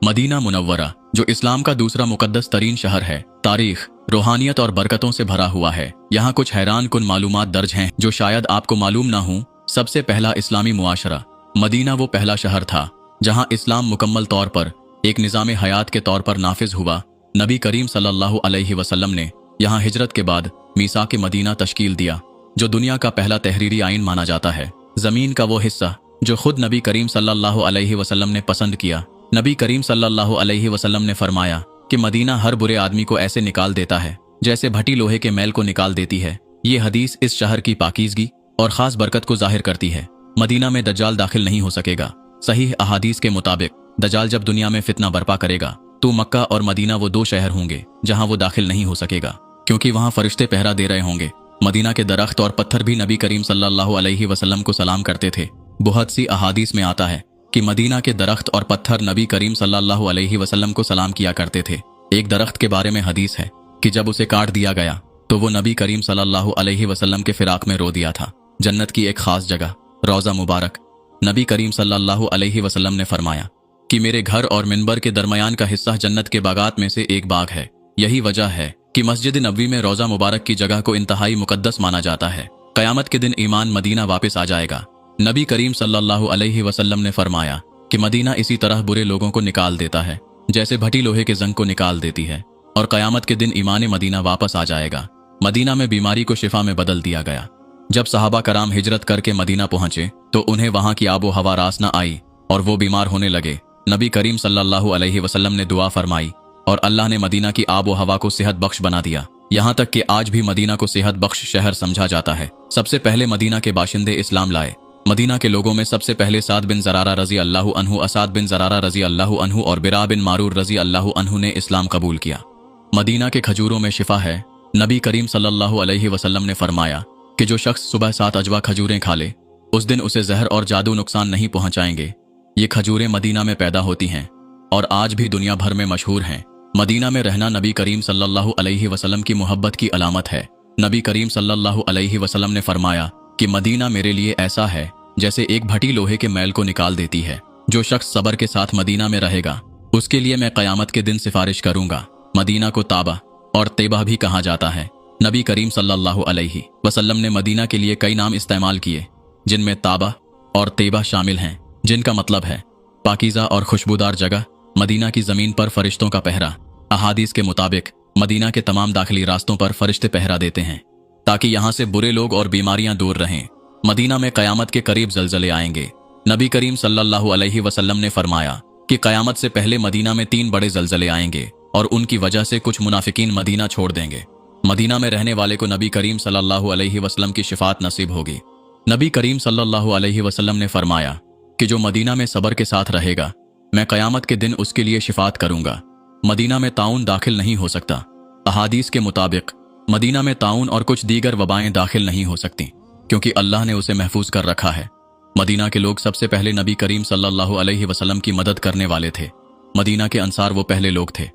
Medina Munawwara, जो इस्लाम का दूसरा मुकद्दस तरीन शहर है, तारीख, रूहानियत और बरकतों से भरा हुआ है। यहाँ कुछ हैरान कुन मालूमात दर्ज हैं जो शायद आपको मालूम ना हो। सबसे पहला इस्लामी मुआशरा। मदीना वो पहला शहर था जहाँ इस्लाम मुकम्मल तौर पर एक निज़ाम हयात के तौर पर नाफिज हुआ। नबी करीम सल्लल्लाहु अलैहि वसल्लम ने यहाँ हिजरत के बाद मीसाक मदीना तश्कील दिया, जो दुनिया का पहला तहरीरी आइन माना जाता है। ज़मीन का वो हिस्सा जो खुद नबी करीम सल्लल्लाहु अलैहि वसल्लम ने पसंद किया। नबी करीम सल्लल्लाहु अलैहि वसल्लम ने फरमाया कि मदीना हर बुरे आदमी को ऐसे निकाल देता है जैसे भट्टी लोहे के मैल को निकाल देती है। ये हदीस इस शहर की पाकीज़गी और ख़ास बरकत को जाहिर करती है। मदीना में दज्जाल दाखिल नहीं हो सकेगा। सहीह अहादीस के मुताबिक दज्जाल जब दुनिया में फितना बर्पा करेगा तो मक्का और मदीना वो दो शहर होंगे जहां वो दाखिल नहीं हो सकेगा, क्योंकि वहां फरिश्ते पहरा दे रहे होंगे। मदीना के दरख्त और पत्थर भी नबी करीम सल्लल्लाहु अलैहि वसल्लम को सलाम करते थे। बहुत सी अहादीस में आता है कि मदीना के दरख्त और पत्थर नबी करीम सल्लल्लाहु अलैहि वसल्लम को सलाम किया करते थे। एक दरख्त के बारे में हदीस है कि जब उसे काट दिया गया तो वो नबी करीम सल्लल्लाहु अलैहि वसल्लम के फिराक में रो दिया था। जन्नत की एक खास जगह, रोज़ा मुबारक। नबी करीम सल्लल्लाहु अलैहि वसल्लम ने फरमाया कि मेरे घर और मिंबर के दरमियान का हिस्सा जन्नत के बागात में से एक बाग है। यही वजह है कि मस्जिद नबवी में रोज़ा मुबारक की जगह को इंतहाई मुकद्दस माना जाता है। क़यामत के दिन ईमान मदीना वापस आ जाएगा। नबी करीम सल्लल्लाहु अलैहि वसल्लम ने फरमाया कि मदीना इसी तरह बुरे लोगों को निकाल देता है जैसे भट्टी लोहे के जंग को निकाल देती है, और क़यामत के दिन ईमान मदीना वापस आ जाएगा। मदीना में बीमारी को शिफा में बदल दिया गया। जब सहाबा कराम हिजरत करके मदीना पहुंचे तो उन्हें वहां की आबो हवा रास न आई और वो बीमार होने लगे। नबी करीम सल्लल्लाहु अलैहि वसल्लम ने दुआ फरमाई और अल्लाह ने मदीना की आबो हवा को सेहत बख्श बना दिया। यहाँ तक कि आज भी मदीना को सेहत बख्श शहर समझा जाता है। सबसे पहले मदीना के बाशिंदे इस्लाम लाए। मदीना के लोगों में सबसे पहले साद बिन ज़रारा रज़ी अल्लाहु अन्हु, असाद बिन ज़रारा रज़ी अल्लाहु अन्हु और बिरा बिन मारूर रज़ी अल्लाहु अन्हु ने इस्लाम कबूल किया। मदीना के खजूरों में शिफा है। नबी करीम सल्लल्लाहु अलैहि वसल्लम ने फरमाया कि जो शख्स सुबह 7 अजवा खजूरें खा ले उस दिन उसे जहर और जादू नुकसान नहीं पहुंचाएंगे। ये खजूरें मदीना में पैदा होती हैं और आज भी दुनिया भर में मशहूर हैं। मदीना में रहना नबी करीम सल्लल्लाहु अलैहि वसल्लम की मोहब्बत की अलामत है। नबी करीम सल्लल्लाहु अलैहि वसल्लम ने फरमाया कि मदीना मेरे लिए ऐसा है जैसे एक भट्टी लोहे के मैल को निकाल देती है। जो शख्स सब्र के साथ मदीना में रहेगा उसके लिए मैं क़यामत के दिन सिफारिश करूंगा। मदीना को ताबा और तेबा भी कहा जाता है। नबी करीम सल्लल्लाहु अलैहि वसल्लम ने मदीना के लिए कई नाम इस्तेमाल किए जिनमें ताबा और तेबा शामिल हैं, जिनका मतलब है पाकीज़ा और खुशबूदार जगह। मदीना की ज़मीन पर फरिश्तों का पहरा। अहादीस के मुताबिक मदीना के तमाम दाखिली रास्तों पर फरिश्ते पहरा देते हैं ताकि यहाँ से बुरे लोग और बीमारियां दूर रहें। मदीना में क़यामत के करीब ज़लज़ले आएंगे। नबी करीम सल्लल्लाहु अलैहि वसल्लम ने फरमाया कि क़यामत से पहले मदीना में 3 बड़े ज़लज़ले आएंगे और उनकी वजह से कुछ मुनाफिकीन मदीना छोड़ देंगे। मदीना में रहने वाले को नबी करीम सल्लल्लाहु अलैहि वसल्लम की शिफात नसीब होगी। नबी करीम सल्लल्लाहु अलैहि वसल्लम ने फरमाया कि जो मदीना में सब्र के साथ रहेगा मैं क़यामत के दिन उसके लिए शिफात करूंगा। मदीना में ताउन दाखिल नहीं हो सकता। अहादीस के मुताबिक मदीना में ताउन और कुछ दीगर वबाएं दाखिल नहीं हो सकती क्योंकि अल्लाह ने उसे महफूज कर रखा है। मदीना के लोग सबसे पहले नबी करीम सल्लल्लाहु अलैहि वसल्लम की मदद करने वाले थे। मदीना के अंसार वो पहले लोग थे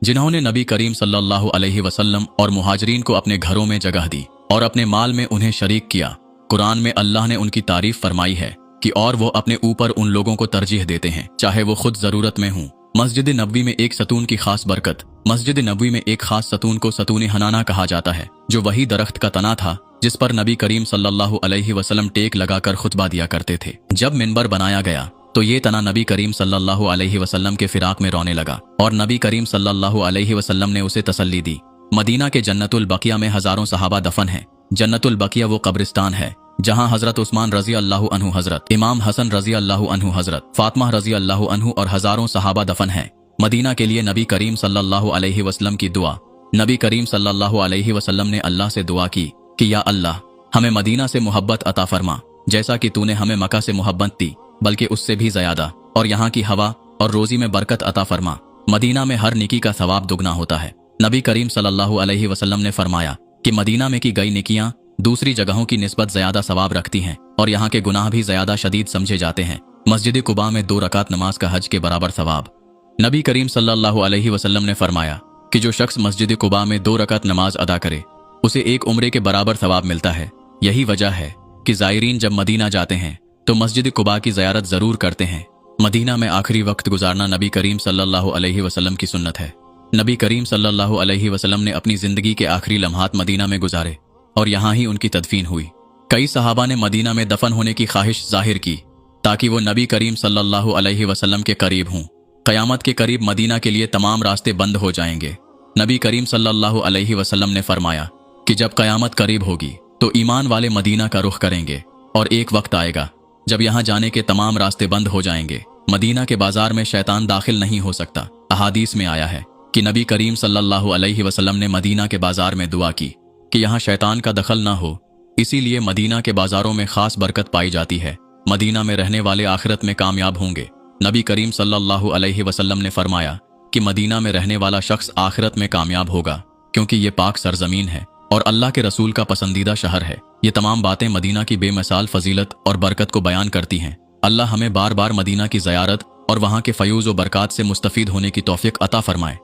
जिन्होंने नबी करीम सल्लल्लाहु अलैहि वसल्लम और मुहाजिरीन को अपने घरों में जगह दी और अपने माल में उन्हें शरीक किया। कुरान में अल्लाह ने उनकी तारीफ फरमाई है कि और वो अपने ऊपर उन लोगों को तरजीह देते हैं चाहे वो खुद जरूरत में हों। मस्जिद नबवी में एक सतून की खास बरकत। मस्जिद नबवी में एक खास सतून को सतून हनाना कहा जाता है, जो वही दरख्त का तना था जिस पर नबी करीम सल्लल्लाहु अलैहि वसल्लम टेक लगाकर खुतबा दिया करते थे। जब मिंबर बनाया गया तो ये तना नबी करीम सल्लल्लाहु अलैहि वसल्लम के फिराक में रोने लगा और नबी करीम सल्लल्लाहु अलैहि वसल्लम ने उसे तसल्ली दी। मदीना के जन्नतुल बकिया में हजारों सहाबा दफन हैं। जन्नतुल बकिया वो कब्रिस्तान है जहां हजरत उस्मान रजी अल्लाहु अन्हु, हजरत इमाम हसन रजी अल्लाहु अन्हु, हजरत फातिमा रजी अल्लाहु अन्हु और हजारों सहाबा दफन हैं। मदीना के लिए नबी करीम सल्लल्लाहु अलैहि वसल्लम की दुआ। नबी करीम सल्लल्लाहु अलैहि वसल्लम ने अल्लाह से दुआ की कि या अल्लाह हमें मदीना से मोहब्बत अता फरमा जैसा कि तूने हमें मक्का से मोहब्बत दी, बल्कि उससे भी ज़्यादा, और यहाँ की हवा और रोजी में बरकत अता फरमा। मदीना में हर नेकी का सवाब दुगना होता है। नबी करीम सल्लल्लाहु अलैहि वसल्लम ने फरमाया कि मदीना में की गई नेकियां दूसरी जगहों की निस्बत ज़्यादा सवाब रखती हैं और यहाँ के गुनाह भी ज़्यादा शदीद समझे जाते हैं। मस्जिद कुबा में 2 रकात नमाज का हज के बराबर सवाब। नबी करीम सल्लल्लाहु अलैहि वसल्लम ने फरमाया कि जो शख्स मस्जिद कुबा में 2 रकात नमाज अदा करे उसे एक उम्रे के बराबर सवाब मिलता है। यही वजह है कि ज़ायरीन जब मदीना जाते हैं तो मस्जिद कुबा की ज़ियारत ज़रूर करते हैं। मदीना में आखिरी वक्त गुजारना नबी करीम सल्लल्लाहु अलैहि वसल्लम की सुन्नत है। नबी करीम सल्लल्लाहु अलैहि वसल्लम ने अपनी ज़िंदगी के आखिरी लम्हात मदीना में गुजारे और यहाँ ही उनकी तदफीन हुई। कई सहाबा ने मदीना में दफन होने की ख्वाहिश जाहिर की ताकि वो नबी करीम सल्लल्लाहु अलैहि वसल्लम के करीब हों। क़यामत के करीब मदीना के लिए तमाम रास्ते बंद हो जाएंगे। नबी करीम सल्लल्लाहु अलैहि वसल्लम ने फरमाया कि जब क़यामत करीब होगी तो ईमान वाले मदीना का रुख करेंगे और एक वक्त आएगा जब यहाँ जाने के तमाम रास्ते बंद हो जाएंगे। मदीना के बाजार में शैतान दाखिल नहीं हो सकता। अहादीस में आया है कि नबी करीम सल्लल्लाहु अलैहि वसल्लम ने मदीना के बाजार में दुआ की कि यहाँ शैतान का दखल ना हो, इसीलिए मदीना के बाजारों में खास बरकत पाई जाती है। मदीना में रहने वाले आखिरत में कामयाब होंगे। नबी करीम सल्लल्लाहु अलैहि वसल्लम ने फरमाया कि मदीना में रहने वाला शख्स आखिरत में कामयाब होगा, क्योंकि ये पाक सरजमीन है और अल्लाह के रसूल का पसंदीदा शहर है। ये तमाम बातें मदीना की बेमिसाल फजीलत और बरकत को बयान करती हैं। अल्लाह हमें बार बार मदीना की ज़ियारत और वहाँ के फ़यूज़ व बरक़ात से मुस्तफ़ीद होने की तौफ़ीक़ अता फ़रमाए।